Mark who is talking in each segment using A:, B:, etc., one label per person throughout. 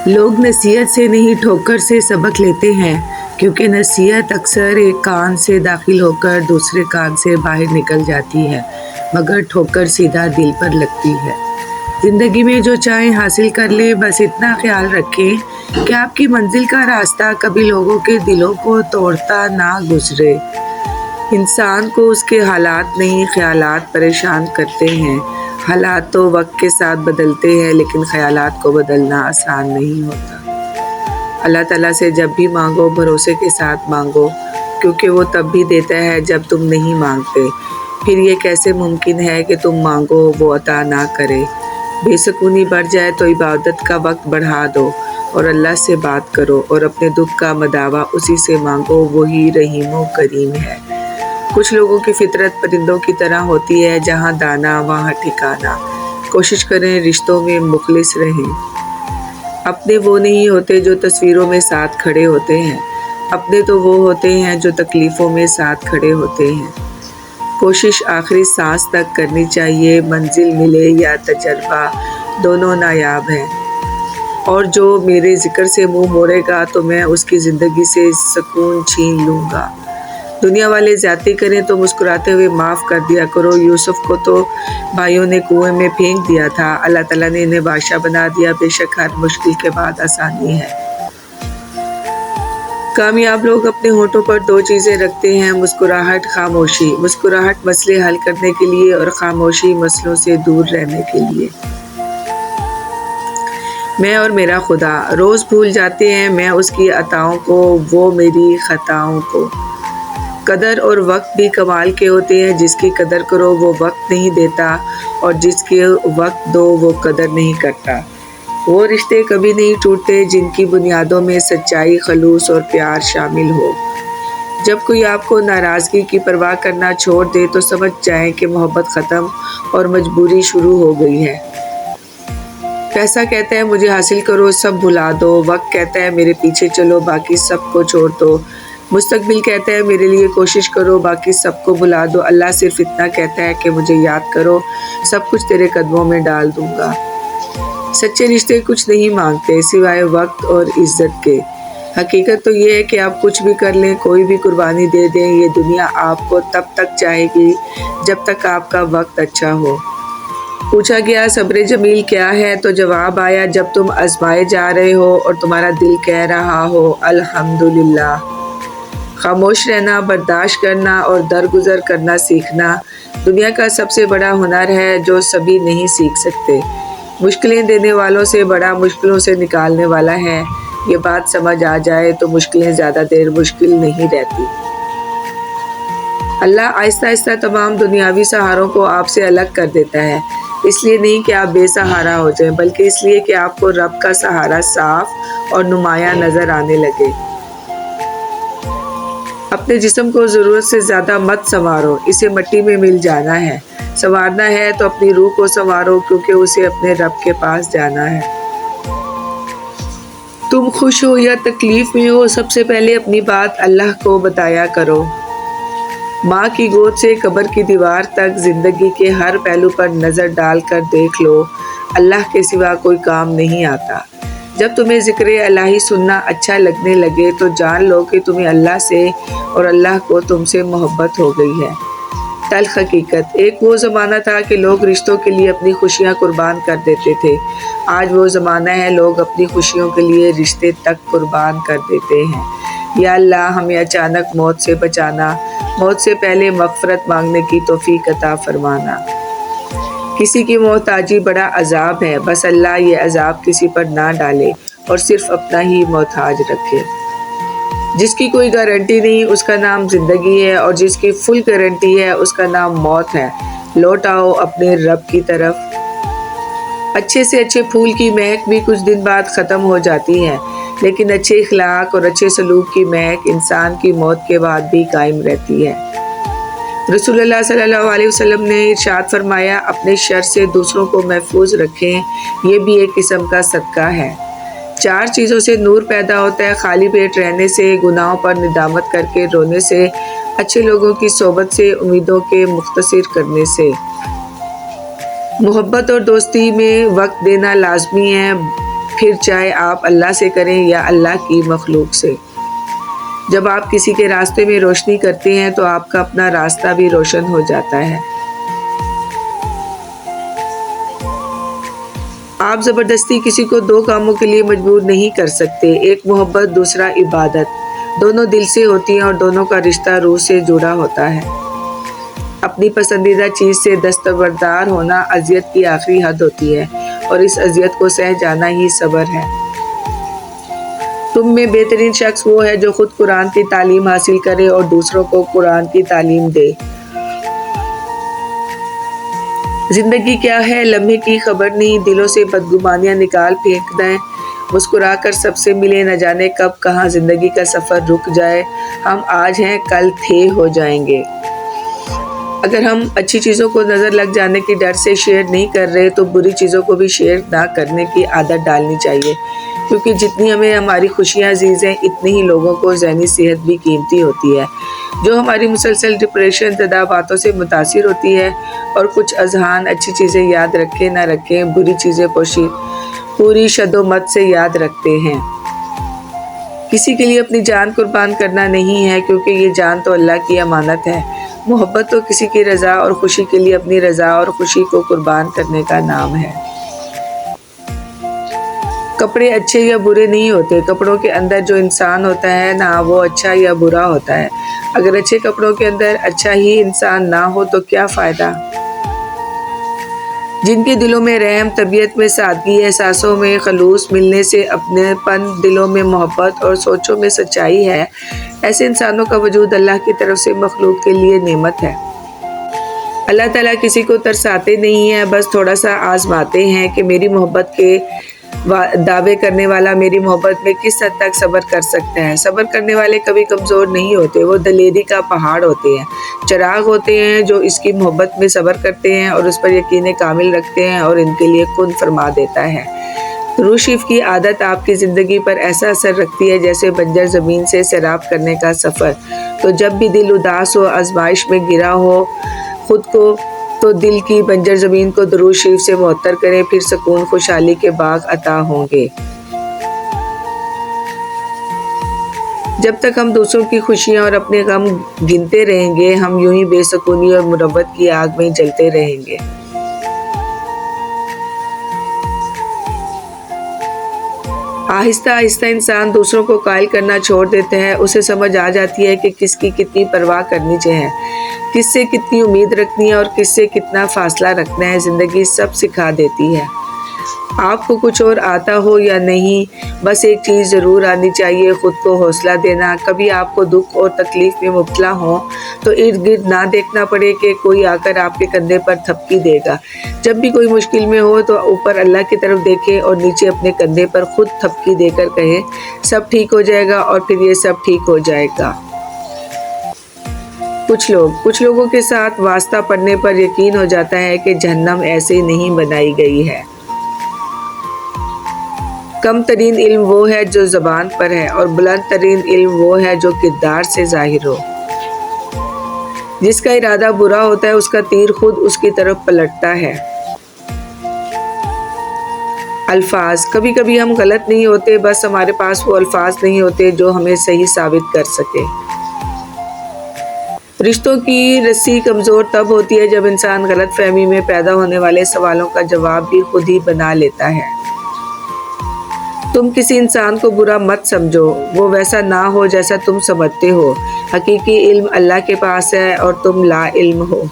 A: لوگ نصیحت سے نہیں ٹھوکر سے سبق لیتے ہیں، کیونکہ نصیحت اکثر ایک کان سے داخل ہو کر دوسرے کان سے باہر نکل جاتی ہے، مگر ٹھوکر سیدھا دل پر لگتی ہے۔ زندگی میں جو چاہیں حاصل کر لیں، بس اتنا خیال رکھیں کہ آپ کی منزل کا راستہ کبھی لوگوں کے دلوں کو توڑتا نہ گزرے۔ انسان کو اس کے حالات نہیں، خیالات پریشان کرتے ہیں۔ حالات تو وقت کے ساتھ بدلتے ہیں، لیکن خیالات کو بدلنا آسان نہیں ہوتا۔ اللہ تعالیٰ سے جب بھی مانگو، بھروسے کے ساتھ مانگو، کیونکہ وہ تب بھی دیتا ہے جب تم نہیں مانگتے۔ پھر یہ کیسے ممکن ہے کہ تم مانگو وہ عطا نہ کرے؟ بے سکونی بڑھ جائے تو عبادت کا وقت بڑھا دو اور اللہ سے بات کرو، اور اپنے دکھ کا مداوا اسی سے مانگو، وہی رحیم و کریم ہے۔ کچھ لوگوں کی فطرت پرندوں کی طرح ہوتی ہے، جہاں دانا وہاں ٹھکانا۔ کوشش کریں رشتوں میں مخلص رہیں۔ اپنے وہ نہیں ہوتے جو تصویروں میں ساتھ کھڑے ہوتے ہیں، اپنے تو وہ ہوتے ہیں جو تکلیفوں میں ساتھ کھڑے ہوتے ہیں۔ کوشش آخری سانس تک کرنی چاہیے، منزل ملے یا تجربہ، دونوں نایاب ہیں۔ اور جو میرے ذکر سے منہ موڑے گا تو میں اس کی زندگی سے سکون چھین لوں گا۔ دنیا والے زیادتی کریں تو مسکراتے ہوئے معاف کر دیا کرو۔ یوسف کو تو بھائیوں نے کنویں میں پھینک دیا تھا، اللہ تعالیٰ نے انہیں بادشاہ بنا دیا۔ بے شک ہر مشکل کے بعد آسانی ہے۔ کامیاب لوگ اپنے ہونٹوں پر دو چیزیں رکھتے ہیں، مسکراہٹ، خاموشی۔ مسکراہٹ مسئلے حل کرنے کے لیے اور خاموشی مسئلوں سے دور رہنے کے لیے۔ میں اور میرا خدا روز بھول جاتے ہیں، میں اس کی عطاؤں کو، وہ میری خطاؤں کو۔ قدر اور وقت بھی کمال کے ہوتے ہیں، جس کی قدر کرو وہ وقت نہیں دیتا، اور جس کے وقت دو وہ قدر نہیں کرتا۔ وہ رشتے کبھی نہیں ٹوٹتے جن کی بنیادوں میں سچائی، خلوص اور پیار شامل ہو۔ جب کوئی آپ کو ناراضگی کی پرواہ کرنا چھوڑ دے تو سمجھ جائیں کہ محبت ختم اور مجبوری شروع ہو گئی ہے۔ پیسہ کہتا ہے مجھے حاصل کرو، سب بھلا دو۔ وقت کہتا ہے میرے پیچھے چلو، باقی سب کو چھوڑ دو۔ مستقبل کہتا ہے میرے لیے کوشش کرو، باقی سب کو بھلا دو۔ اللہ صرف اتنا کہتا ہے کہ مجھے یاد کرو، سب کچھ تیرے قدموں میں ڈال دوں گا۔ سچے رشتے کچھ نہیں مانگتے سوائے وقت اور عزت کے۔ حقیقت تو یہ ہے کہ آپ کچھ بھی کر لیں، کوئی بھی قربانی دے دیں، یہ دنیا آپ کو تب تک چاہے گی جب تک آپ کا وقت اچھا ہو۔ پوچھا گیا صبر جمیل کیا ہے تو جواب آیا، جب تم آزمائے جا رہے ہو اور تمہارا دل کہہ رہا ہو الحمدللہ۔ خاموش رہنا، برداشت کرنا اور درگزر کرنا سیکھنا دنیا کا سب سے بڑا ہنر ہے جو سبھی نہیں سیکھ سکتے۔ مشکلیں دینے والوں سے بڑا مشکلوں سے نکالنے والا ہے۔ یہ بات سمجھ آ جائے تو مشکلیں زیادہ دیر مشکل نہیں رہتی۔ اللہ آہستہ آہستہ تمام دنیاوی سہاروں کو آپ سے الگ کر دیتا ہے، اس لیے نہیں کہ آپ بے سہارا ہو جائیں، بلکہ اس لیے کہ آپ کو رب کا سہارا صاف اور نمایاں نظر آنے لگے۔ اپنے جسم کو ضرورت سے زیادہ مت سنوارو، اسے مٹی میں مل جانا ہے۔ سنوارنا ہے تو اپنی روح کو سنوارو، کیونکہ اسے اپنے رب کے پاس جانا ہے۔ تم خوش ہو یا تکلیف میں ہو، سب سے پہلے اپنی بات اللہ کو بتایا کرو۔ ماں کی گود سے قبر کی دیوار تک زندگی کے ہر پہلو پر نظر ڈال کر دیکھ لو، اللہ کے سوا کوئی کام نہیں آتا۔ جب تمہیں ذکر الہی سننا اچھا لگنے لگے تو جان لو کہ تمہیں اللہ سے اور اللہ کو تم سے محبت ہو گئی ہے۔ تلخ حقیقت، ایک وہ زمانہ تھا کہ لوگ رشتوں کے لیے اپنی خوشیاں قربان کر دیتے تھے۔ آج وہ زمانہ ہے لوگ اپنی خوشیوں کے لیے رشتے تک قربان کر دیتے ہیں۔ یا اللہ ہمیں اچانک موت سے بچانا، موت سے پہلے مغفرت مانگنے کی توفیق عطا فرمانا۔ کسی کی محتاجی بڑا عذاب ہے، بس اللہ یہ عذاب کسی پر نہ ڈالے اور صرف اپنا ہی محتاج رکھے۔ جس کی کوئی گارنٹی نہیں اس کا نام زندگی ہے، اور جس کی فل گارنٹی ہے اس کا نام موت ہے۔ لوٹ آؤ اپنے رب کی طرف۔ اچھے سے اچھے پھول کی مہک بھی کچھ دن بعد ختم ہو جاتی ہے، لیکن اچھے اخلاق اور اچھے سلوک کی مہک انسان کی موت کے بعد بھی قائم رہتی ہے۔ رسول اللہ صلی اللہ علیہ وسلم نے ارشاد فرمایا، اپنے شر سے دوسروں کو محفوظ رکھیں، یہ بھی ایک قسم کا صدقہ ہے۔ 4 چیزوں سے نور پیدا ہوتا ہے، خالی پیٹ رہنے سے، گناہوں پر ندامت کر کے رونے سے، اچھے لوگوں کی صحبت سے، امیدوں کے مختصر کرنے سے۔ محبت اور دوستی میں وقت دینا لازمی ہے، پھر چاہے آپ اللہ سے کریں یا اللہ کی مخلوق سے۔ جب آپ کسی کے راستے میں روشنی کرتے ہیں تو آپ کا اپنا راستہ بھی روشن ہو جاتا ہے۔ آپ زبردستی کسی کو دو کاموں کے لیے مجبور نہیں کر سکتے، ایک محبت، دوسرا عبادت۔ دونوں دل سے ہوتی ہیں اور دونوں کا رشتہ روح سے جڑا ہوتا ہے۔ اپنی پسندیدہ چیز سے دستبردار ہونا اذیت کی آخری حد ہوتی ہے، اور اس اذیت کو سہ جانا ہی صبر ہے۔ تم میں بہترین شخص وہ ہے جو خود قرآن کی تعلیم حاصل کرے اور دوسروں کو قرآن کی تعلیم دے۔ زندگی کیا ہے، لمحے کی خبر نہیں، دلوں سے بدگمانیاں نکال پھینک دیں، مسکرا کر سب سے ملے، نہ جانے کب کہاں زندگی کا سفر رک جائے، ہم آج ہیں کل تھے ہو جائیں گے۔ اگر ہم اچھی چیزوں کو نظر لگ جانے کے ڈر سے شیئر نہیں کر رہے تو بری چیزوں کو بھی شیئر نہ کرنے کی عادت ڈالنی چاہیے، کیونکہ جتنی ہمیں ہماری خوشیاں عزیز ہیں اتنی ہی لوگوں کو ذہنی صحت بھی قیمتی ہوتی ہے۔ جو ہماری مسلسل ڈپریشن زدہ باتوں سے متاثر ہوتی ہے، اور کچھ اذہان اچھی چیزیں یاد رکھیں نہ رکھیں بری چیزیں پوری شد و مت سے یاد رکھتے ہیں۔ کسی کے لیے اپنی جان قربان کرنا نہیں ہے، کیونکہ یہ جان تو اللہ کی امانت ہے۔ محبت تو کسی کی رضا اور خوشی کے لیے اپنی رضا اور خوشی کو قربان کرنے کا نام ہے۔ کپڑے اچھے یا برے نہیں ہوتے، کپڑوں کے اندر جو انسان ہوتا ہے نہ وہ اچھا یا برا ہوتا ہے۔ اگر اچھے کپڑوں کے اندر اچھا ہی انسان نہ ہو تو کیا فائدہ۔ جن کے دلوں میں رحم، طبیعت میں سادگی، احساسوں میں خلوص، ملنے سے اپنے پن، دلوں میں محبت اور سوچوں میں سچائی ہے، ایسے انسانوں کا وجود اللہ کی طرف سے مخلوق کے لیے نعمت ہے۔ اللہ تعالیٰ کسی کو ترساتے نہیں ہیں، بس تھوڑا سا آزماتے ہیں کہ میری محبت کے دعوے کرنے والا میری محبت میں کس حد تک صبر کر سکتا ہے۔ صبر کرنے والے کبھی کمزور نہیں ہوتے، وہ دلیری کا پہاڑ ہوتے ہیں، چراغ ہوتے ہیں جو اس کی محبت میں صبر کرتے ہیں اور اس پر یقین کامل رکھتے ہیں اور ان کے لیے کن فرما دیتا ہے۔ درود شریف کی عادت آپ کی زندگی پر ایسا اثر رکھتی ہے جیسے بنجر زمین سے سیراب کرنے کا سفر۔ تو جب بھی دل اداس ہو، آزمائش میں گرا ہو خود کو، تو دل کی بنجر زمین کو درود شریف سے معطر کریں، پھر سکون خوشحالی کے باغ عطا ہوں گے۔ جب تک ہم دوسروں کی خوشیاں اور اپنے غم گنتے رہیں گے، ہم یوں ہی بے سکونی اور مربت کی آگ میں جلتے رہیں گے۔ آہستہ آہستہ انسان دوسروں کو قائل کرنا چھوڑ دیتا ہے، اسے سمجھ آ جاتی ہے کہ کس کی کتنی پرواہ کرنی چاہیے، کس سے کتنی امید رکھنی ہے اور کس سے کتنا فاصلہ رکھنا ہے۔ زندگی سب سکھا دیتی ہے۔ آپ کو کچھ اور آتا ہو یا نہیں، بس ایک چیز ضرور آنی چاہیے، خود کو حوصلہ دینا۔ کبھی آپ کو دکھ اور تکلیف میں مبتلا ہوں تو ارد گرد نہ دیکھنا پڑے کہ کوئی آ کر آپ کے کندھے پر تھپکی دے گا۔ جب بھی کوئی مشکل میں ہو تو اوپر اللہ کی طرف دیکھیں اور نیچے اپنے کندھے پر خود تھپکی دے کر کہیں سب ٹھیک ہو جائے گا، اور پھر یہ سب ٹھیک ہو جائے گا۔ کچھ لوگوں کے ساتھ واسطہ پڑنے پر یقین ہو جاتا ہے کہ جہنم ایسے نہیں بنائی گئی ہے۔ کم ترین علم وہ ہے جو زبان پر ہے، اور بلند ترین علم وہ ہے جو کردار سے ظاہر ہو۔ جس کا ارادہ برا ہوتا ہے اس کا تیر خود اس کی طرف پلٹتا ہے۔ الفاظ، کبھی کبھی ہم غلط نہیں ہوتے، بس ہمارے پاس وہ الفاظ نہیں ہوتے جو ہمیں صحیح ثابت کر سکے۔ رشتوں کی رسی کمزور تب ہوتی ہے جب انسان غلط فہمی میں پیدا ہونے والے سوالوں کا جواب بھی خود ہی بنا لیتا ہے۔ تم کسی انسان کو برا مت سمجھو، وہ ویسا نہ ہو جیسا تم سمجھتے ہو۔ حقیقی علم اللہ کے پاس ہے اور تم لا علم ہو۔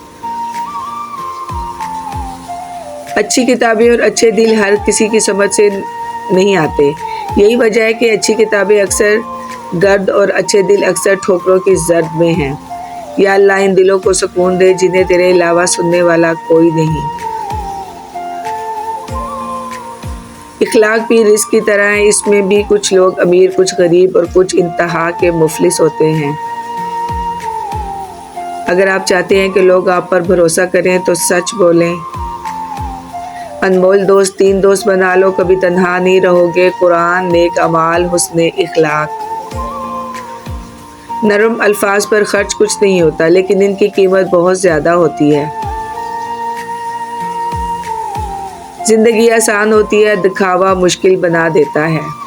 A: اچھی کتابیں اور اچھے دل ہر کسی کی سمجھ سے نہیں آتے۔ یہی وجہ ہے کہ اچھی کتابیں اکثر گرد اور اچھے دل اکثر ٹھوکروں کی زرد میں ہیں۔ یا اللہ ان دلوں کو سکون دے جنہیں تیرے علاوہ سننے والا کوئی نہیں۔ اخلاق بھی رزق کی طرح ہے، اس میں بھی کچھ لوگ امیر، کچھ غریب اور کچھ انتہا کے مفلس ہوتے ہیں۔ اگر آپ چاہتے ہیں کہ لوگ آپ پر بھروسہ کریں تو سچ بولیں۔ انمول دوست 3 دوست بنا لو، کبھی تنہا نہیں رہو گے۔ قرآن، نیک اعمال، حسن اخلاق۔ نرم الفاظ پر خرچ کچھ نہیں ہوتا، لیکن ان کی قیمت بہت زیادہ ہوتی ہے۔ زندگی آسان ہوتی ہے، دکھاوا مشکل بنا دیتا ہے۔